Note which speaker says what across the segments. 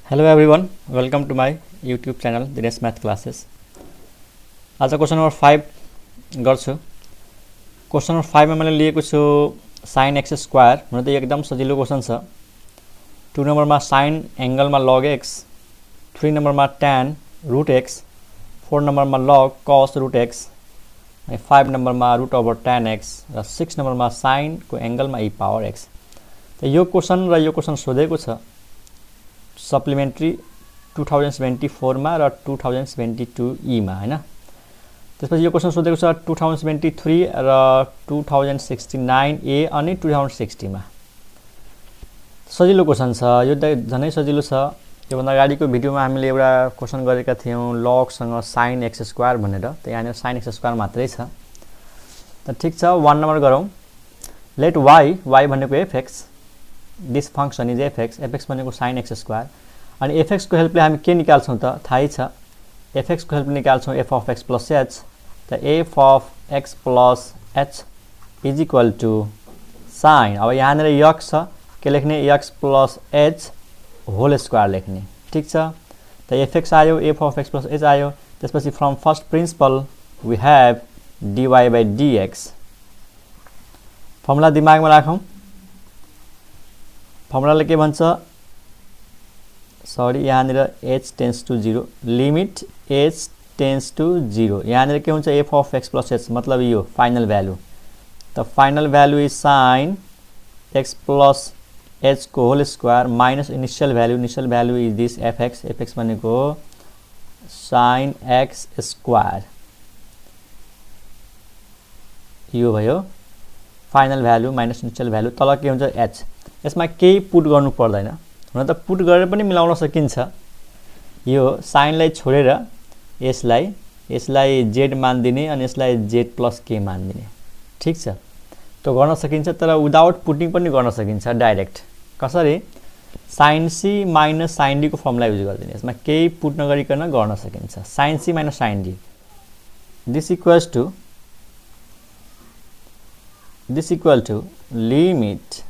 Speaker 1: Hello everyone, welcome to my YouTube channel Dinesh Math Classes. आज question number 5 गर्छु. Question number 5 मा मैले लिएको छु sin x स्क्वायर. हुन त एकदम सजिलो क्वेश्चन छ. 2 नम्बरमा sin एंगल मा log x, 3 नम्बरमा tan root x, 4 नम्बरमा log cos root x, अनि 5 नम्बरमा root over tan x र 6 नम्बरमा sin को एंगल मा e power x. त यो क्वेश्चन र यो क्वेश्चन सोधेको छ सप्लिमेन्ट्री 2024 मा र 2022 ई मा हैन. त्यसपछि यो क्वेशन सोधेको छ 2023 र 2069 ए अनि 2060 मा. सजिलो क्वेशन छ, यो झनै सजिलो छ. यो भन्दा अगाडिको भिडियोमा हामीले एउटा क्वेशन गरेका थियौं log सँग sin x स्क्वायर भनेर. त यहाँ sin x स्क्वायर मात्रै छ. त ठीक छ, 1 नम्बर गरौँ. लेट y भनेको fx, this function is fx भनेको sin x स्क्वायर. अनि fx को हेल्पले हामी के निकाल्छौं त थाहै छ. fx को हेल्पले निकाल्छौं f of x plus h. त f of x plus h is equal to sin. अब यहाँ x छ, के लेख्ने x plus h whole square लेख्ने. ठीक छ. त fx आयो, f of x plus h आयो. त्यसपछि from first principle we have dy by dx. Formula दिमागमा राखौं. फर्मुलाले के भन्छ, सरी यहाँ h tends to 0, limit h tends to 0. यहाँ के हुन्छ f of x plus h, मतलब यो फाइनल भ्यालु. त final value is sin x plus h को whole square minus initial value is this fx भनेको sin x स्क्वायर. यो भयो final value minus initial value. तल के हुन्छ h. यसमा केही पुट गर्नु पर्दैन. हुन त पुट गरेर पनि मिलाउन सकिन्छ. यो sin लाई छोडेर यसलाई z मान दिने अनि यसलाई z plus k मान दिने. ठीक छ, त्यो गर्न सकिन्छ. तर विदाउट पुटिङ पनि गर्न सकिन्छ डाइरेक्ट. कसरी? sin c minus sin d को फर्मुला युज गर्दिने. यसमा केही पुट नगरिकन गर्न सकिन्छ. sin c minus sin d this equal to limit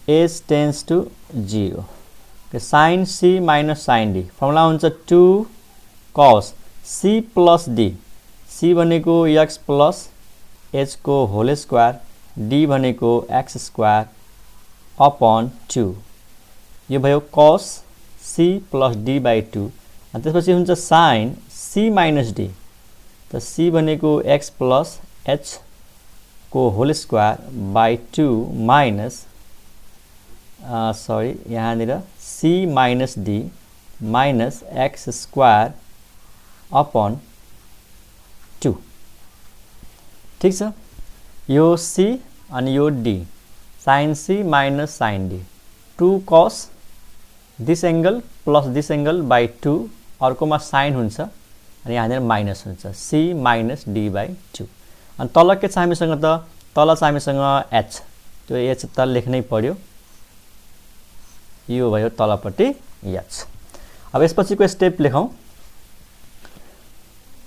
Speaker 1: h tends to 0. Okay, sin c minus sin d formula हुन्छ 2 cos c plus d. c भनेको x plus h को whole square, d भनेको x square upon 2. यो भयो cos c plus d by 2. अनि त्यसपछि हुन्छ sin c minus d. त c भनेको x plus h को whole square by 2 minus sorry यहाँ c minus d minus x square upon 2. ठीक छ. यो c अनि यो d, sin c minus sin d, 2 cos this angle plus this angle by 2. अर्कोमा sin हुन्छ अनि यहाँ माइनस हुन्छ c minus d by 2. अनि तल के छ हामीसँग त? तल छ हामीसँग h. त्यो h त लेख्नै पर्यो. यो भयो तलपट्टि h. अब यसपछिको स्टेप लेखौं.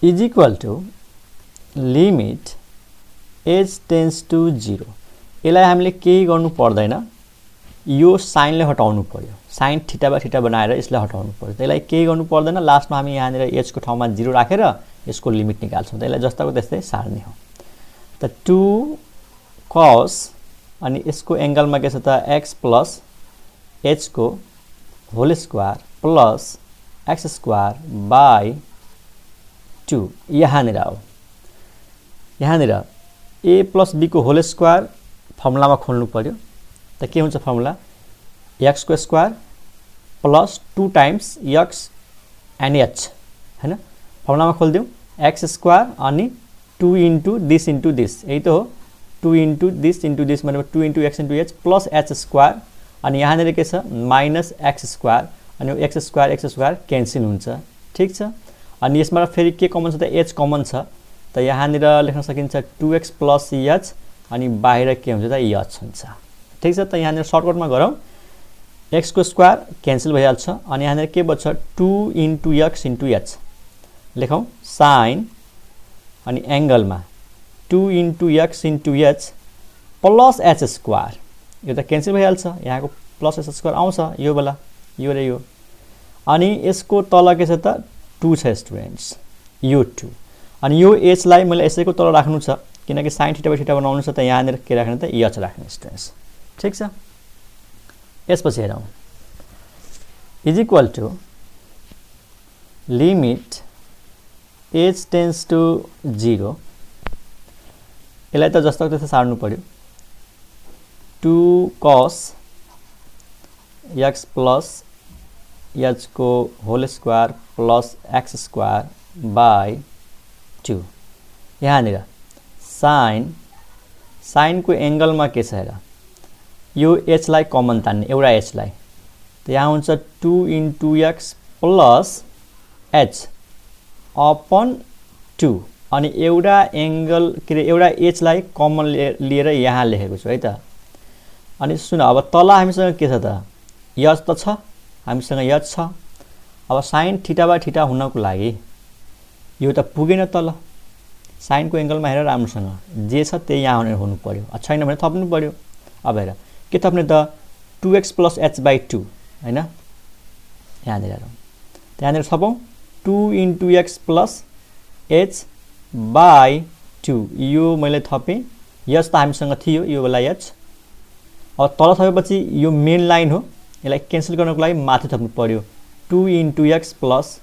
Speaker 1: Is equal to limit h tends to 0. यसलाई हामीले केही गर्नु पर्दैन. यो sin ले हटाउनु पर्यो. sin थीटा बाइ थीटा बनाएर यसलाई हटाउनु पर्यो. त्यसलाई केही गर्नु पर्दैन. लास्टमा हामी यहाँ h को ठाउँमा 0 राखेर यसको लिमिट निकाल्छौं. त्यसलाई जस्ताको त्यस्तै सार्ने हो. त 2 cos अनि यसको एंगलमा के छ त x plus h को whole square plus x square by 2. यहाँ हो. यहाँ a प्लस b को होल स्क्वायर फर्मुलामा खोल्नु पर्यो. त के हुन्छ फर्मुला? x को square plus 2 times x and h हैन. फर्मुलामा खोल्दियौ. x स्क्वायर अनि 2 into this यही त हो. 2 into this भनेको 2 into x into h plus h square अनि यहाँ के छ माइनस x स्क्वायर अनि x स्क्वायर क्यान्सल हुन्छ. ठीक छ. अनि यसमा फेरि के कमन छ त? h कमन छ. त यहाँ लेख्न सकिन्छ 2x plus h अनि बाहिर के हुन्छ त h हुन्छ. ठीक छ. त यहाँ सर्टकटमा गरौँ. x को स्क्वायर क्यान्सल भइहाल्छ अनि यहाँ के बच्छ 2 into x into h लेखौं. sin अनि एंगलमा 2 into x into h plus h square. यो त क्यान्सल भइहाल्छ. यहाँको प्लस h स्क्वायर आउँछ यो बेला. यो र यो अनि यसको तल के छ त 2 छ स्टुडेन्ट्स, यो 2। अनि यो h लाई मैले यसैको तल राख्नु छ किनकि sin थीटा बाइ थीटा बनाउनु छ त यहाँनिर के राख्ने त h राख्ने स्टुडेन्ट्स। ठीक छ, यसपछि हेरौँ is equal to limit h tends to 0, यसलाई त जस्तो त्यस्तै सार्नु पर्यो, 2 cos x प्लस h को whole square plus x square by 2। यहाँनिर साइन को एंगलमा के छ हेर, यो h लाई कमन तान्ने एउटा h लाई, त यहाँ हुन्छ 2 into x plus h upon 2 अनि एउटा एंगल के रे एउटा h लाई कमन लिएर यहाँ लेखेको छु है त। अनि सुन अब तल हामीसँग के छ त h त छ, हामीसँग h छ। अब sin थीटा बाइ थीटा हुनको लागि यो त पुगेन तल, साइन को एंगलमा हेर राम्रोसँग जे छ त्यही यहाँ हुनु पर्यो, छैन भने थप्नु पर्यो। अब हेर के थप्ने त 2x प्लस h बाइ 2 हैन, यहाँनिर हेरौँ, त्यहाँनिर थपौँ 2 into x plus h by 2, यो मैले थपेँ, h त हामीसँग थियो यो वाला h। अब तल थपेपछि यो मेन लाइन हो, यसलाई क्यान्सल गर्नको लागि माथि थप्नु पर्यो 2 into x plus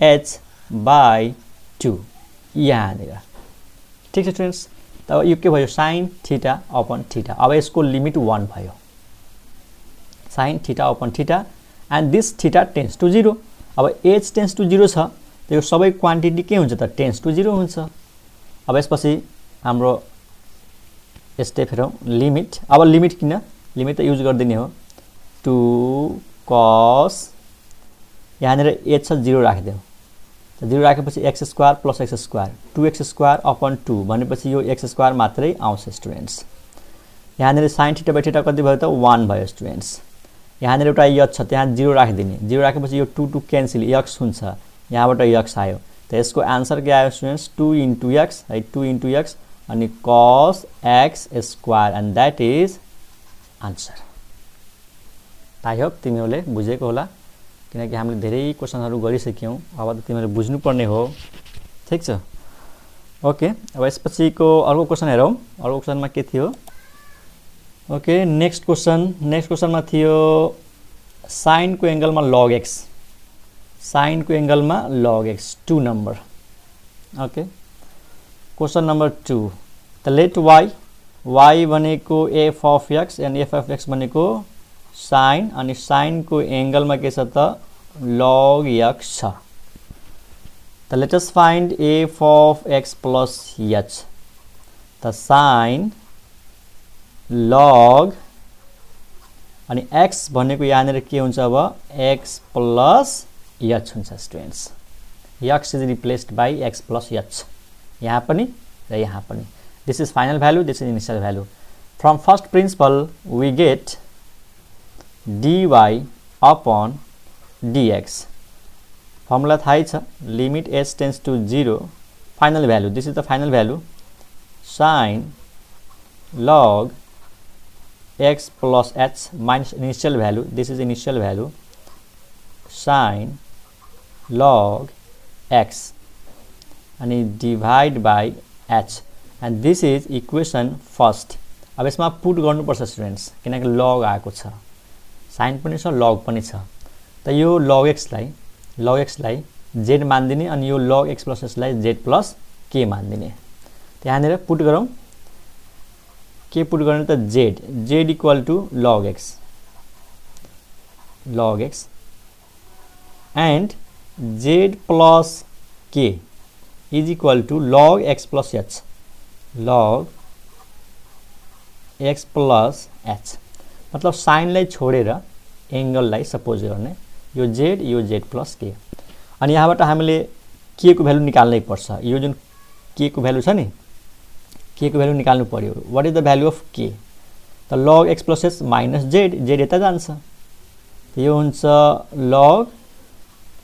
Speaker 1: h by 2 यहाँनिर। ठीक छ स्टुडेन्ट्स, तब यो के भयो sin थीटा अपन थीटा। अब यसको लिमिट 1 भयो, sin theta upon theta and this theta tends to 0। अब h टेन्स टु 0 छ त यो सबै क्वान्टिटी के हुन्छ त टेन्स टु 0 हुन्छ। अब यसपछि हाम्रो स्टेप हेरौँ लिमिट। अब लिमिट किन, लिमिट त युज गरिदिने हो, 2 cos यहाँनिर h छ 0 राखिदेऊ, त 0 राखेपछि x square plus x square 2x square upon 2 भनेपछि यो x स्क्वायर मात्रै आउँछ स्टुडेन्ट्स। यहाँनिर sin थीटा बाइ थीटा कति भयो त 1 भयो स्टुडेन्ट्स। यहाँनिर एउटा h छ त्यहाँ 0 राखिदिने, 0 राखेपछि यो 2 2 क्यान्सल x हुन्छ, यहाँबाट x आयो, त यसको आन्सर के आयो स्टुडेन्ट्स 2 into x है, 2 into x अनि cos x square and that is answer. I hope तिमीहरूले बुझेको होला किनकि हामीले धेरै क्वेसनहरू गरिसक्यौँ, अब त तिमीहरूले बुझ्नुपर्ने हो। ठीक छ, ओके। अब यसपछिको अर्को क्वेसन हेरौँ, अर्को क्वेसनमा के थियो। ओके, नेक्स्ट क्वेसनमा थियो साइन को एंगलमा log x, साइन को एंगलमा log x 2 number. Okay, question number 2 त लेट y भनेको f of x and f of x भनेको साइन अनि साइन को एंगलमा के छ त log x छ। त let us find f of x plus h, त साइन log अनि x भनेको यहाँनिर के हुन्छ अब x प्लस h हुन्छ students. x is replaced by x plus h, यहाँ पनि र यहाँ पनि। This is final value, this is initial value. From first principle we get dy upon dx, formula थाहै छ, limit h tends to 0, final value, this is the final value, sine log x plus h minus initial value, this is initial value, sin log x and divide by h and this is equation first। अब यसमा put गर्नुपर्छ students किनकि log आएको छ, sign पनि छ log पनि छ, त यो log x लाई z मान्दिने अनि यो log x plus h लाई z plus k मान्दिने। त्यहाँनिर पुट गरौँ, के पुट गर्ने त z equal to log x and z plus k is equal to log x plus h, log x plus h मतलब साइनलाई छोडेर एंगललाई सपोज गर्ने, यो z प्लस k। अनि यहाँबाट हामीले k को भ्यालु निकाल्नै पर्छ, यो जुन k को भ्यालु छ नि, k को भ्यालु निकाल्नु पर्यो। What is the value of k, त log x plus h minus z यता जान्छ, यो हुन्छ log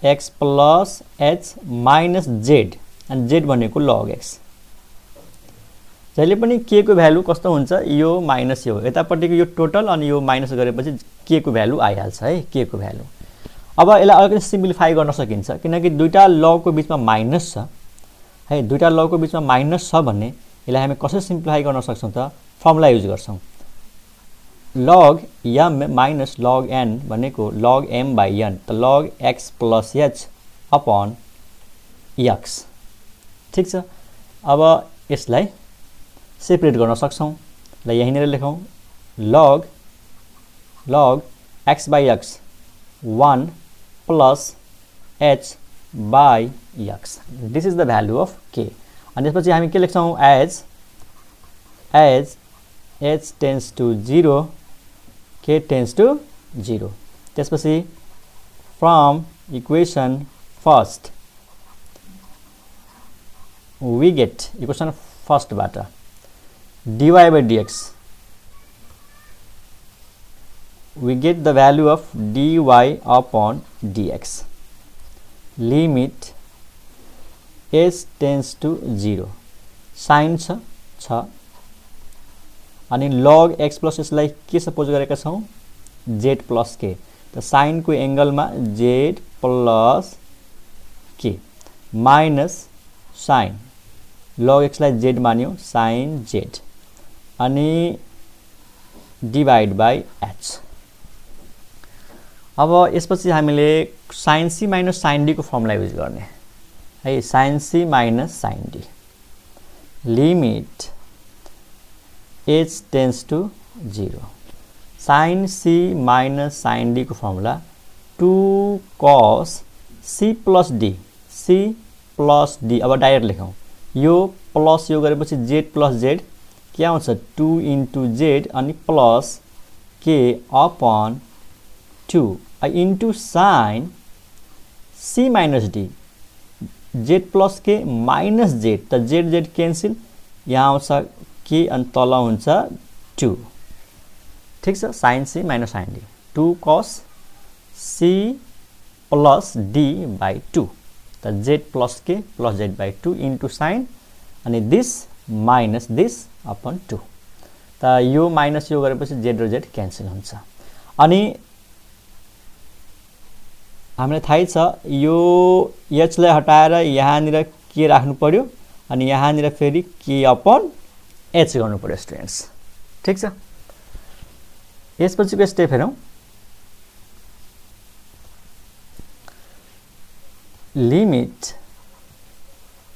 Speaker 1: x plus h minus z and z भनेको log x। जहिले पनि k को भ्यालु कस्तो हुन्छ, यो माइनस यो यतापट्टिको यो टोटल अनि यो माइनस गरेपछि k को भ्यालु आइहाल्छ है, k को भ्यालु। अब यसलाई अलिकति सिम्प्लिफाई गर्न सकिन्छ किनकि दुईटा लगको बिचमा माइनस छ है, दुईटा लगको बिचमा माइनस छ भन्ने यसलाई हामी कसरी सिम्प्लिफाई गर्न सक्छौं त फर्मुला युज गर्छौं। log m minus log n भनेको log m by n, त log x plus h upon x। ठीक छ, अब यसलाई सेपरेट गर्न सक्छौं। ल यहीँनेर लेखौं log x by x 1 plus h by x, this is the value of k। अनि त्यसपछि हामी के लेख्छौं as h tends to 0 k tends to 0। त्यसपछि from equation first we get equation first बाट dy by dx, we get the value of dy upon dx limit h tends to 0 sin छ अनि log x plus यसलाई के suppose गरेका छौं z plus k, त sin को एंगलमा z plus k minus sin log x लाई z मान्यो sin z अनि डिवाइड बाइ h। अब यसपछि हामीले sin c minus sin d को फर्मुला युज गर्ने है, sin c minus sin d limit h tends to 0 sin c minus sin d को formula 2 cos c plus d, c plus d। अब direct लेखौं, यो plus यो गरेपछि z plus z के आउँछ 2 into z अनि plus k upon 2 into sin c minus d z plus k minus z, त z cancel, यहाँ आउँछ k अनि तल हुन्छ 2। ठीक छ, sin c minus sin d 2 cos c plus d by 2, त z plus k plus z by 2 into sin अनि this minus this upon 2, त यो माइनस यो गरेपछि z र z क्यान्सल हुन्छ। अनि हामीलाई थाहै छ यो h लाई हटाएर यहाँनिर के राख्नु पर्यो अनि यहाँनिर फेरि k upon h गर्नु पर्यो स्टुडेन्ट्स। ठीक छ, यसपछिको स्टेप हेरौं, लिमिट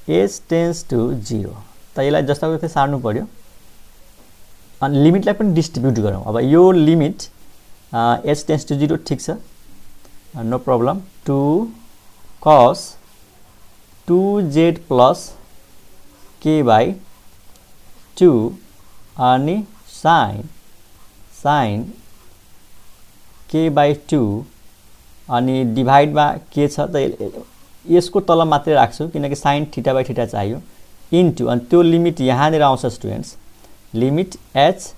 Speaker 1: h tends to 0, त यसलाई जस्ताको त्यस्तै सार्नु पर्यो अनि लिमिटलाई पनि डिस्ट्रिब्युट गरौं। अब यो लिमिट h tends to 0 ठीक छ, no problem 2 cos 2z plus k by 2 अनि sin k by 2 अनि डिवाइड मा के छ त यसको तल मात्रै राख्छु किनकि sin थीटा by थीटा चाहियो इन्टु अनि त्यो लिमिट यहाँनिर आउँछ students, limit h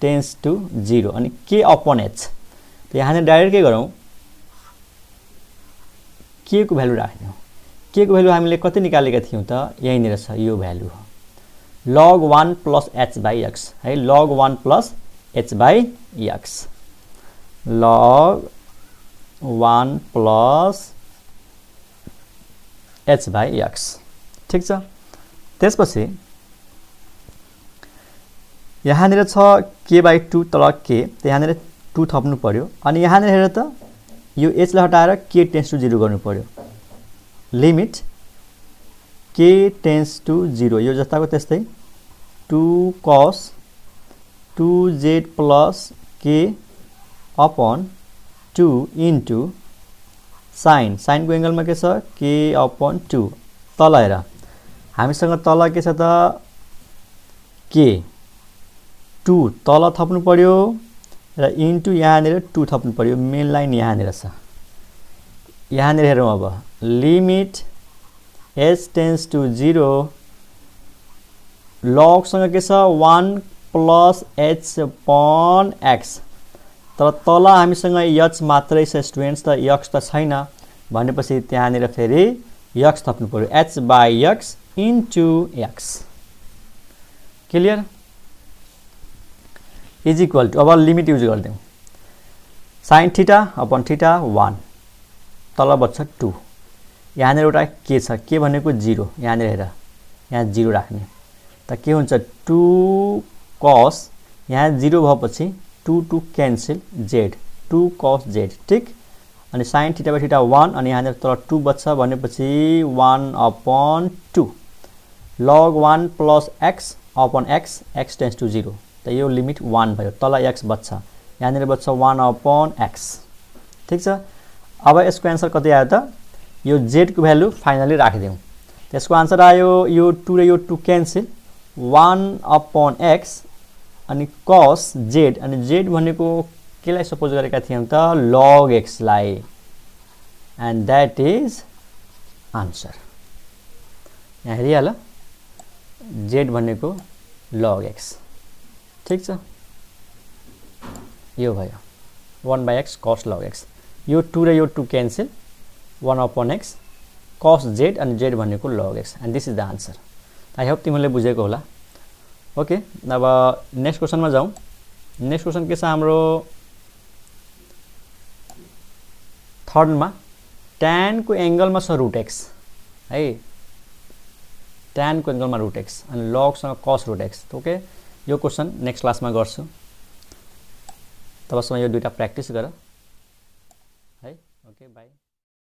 Speaker 1: tends to 0 अनि k upon h, त यहाँनिर डाइरेक्ट के गरौँ k को भ्यालु राख्ने हो। k को भ्यालु हामीले कति निकालेका थियौं त यहीँनिर छ, यो भ्यालु हो log 1 plus h by x है, log 1 plus h by x log 1 plus h by x। ठीक छ, त्यसपछि यहाँनिर छ k by 2 तल k, त यहाँनिर 2 थप्नु पर्यो अनि यहाँनिर हेर त यो h लाई हटाएर k tends to 0 गर्नु पर्यो, लिमिट k tends to 0 यो जस्ताको त्यस्तै 2 cos 2z plus k upon 2 into sin, sin को एंगलमा के छ k upon 2, तल हेर हामीसँग तल के छ त k 2 तल थप्नु पर्यो र इन्टु यहाँनिर 2 थप्नु पर्यो, मेन लाइन यहाँनिर छ। यहाँनिर हेरौं अब limit h tends to 0 log सँग के छ 1 plus h upon x, तर तल हामीसँग h मात्रै छ स्टुडेन्ट्स, त x त छैन भनेपछि त्यहाँनिर फेरि x थप्नु पर्यो h by x into x। Clear, is equal to अब लिमिट युज गर्दियौ sin थीटा upon थीटा 1 तल बच्छ 2 यहाँनिर एउटा के छ के भनेको 0 यहाँनिर हेर यहाँ 0 राख्ने त के हुन्छ 2 cos यहाँ 0 भएपछि 2 क्यान्सल z 2 cos z ठीक अनि sin थीटा बाइ थीटा 1 अनि यहाँनिर तल 2 बच्छ भनेपछि 1/2 log 1 plus x upon x x tends to 0 त यो लिमिट 1 भयो तल x बच्छ यहाँनिर बच्छ 1/x ठीक छ अब यसको आन्सर कति आयो त यो z को भ्यालु फाइनली राखिदिउँ त्यसको आन्सर आयो यो 2 र यो 2 क्यान्सल 1/x अनि cos z अनि z भनेको केलाई सपोज गरेका थियौं त log x लाई and that is answer यहाँ हेरिहाल z भनेको log x ठीक छ यो भयो 1/x cos log x यो 2 र यो 2 क्यान्सल 1/x cos z अनि z भनेको log x and this is the answer I hope तिमीले बुझेको होला ओके अब नेक्स्ट क्वेशनमा जाउँ नेक्स्ट क्वेशन के छ हाम्रो थर्ड मा tan को एंगलमा छ √x है tan को एंगलमा √x अनि log सँग cos √x ओके यो क्वेशन नेक्स्ट क्लासमा गर्छु तबसम्म यो दुईटा प्र्याक्टिस गर है ओके बाइ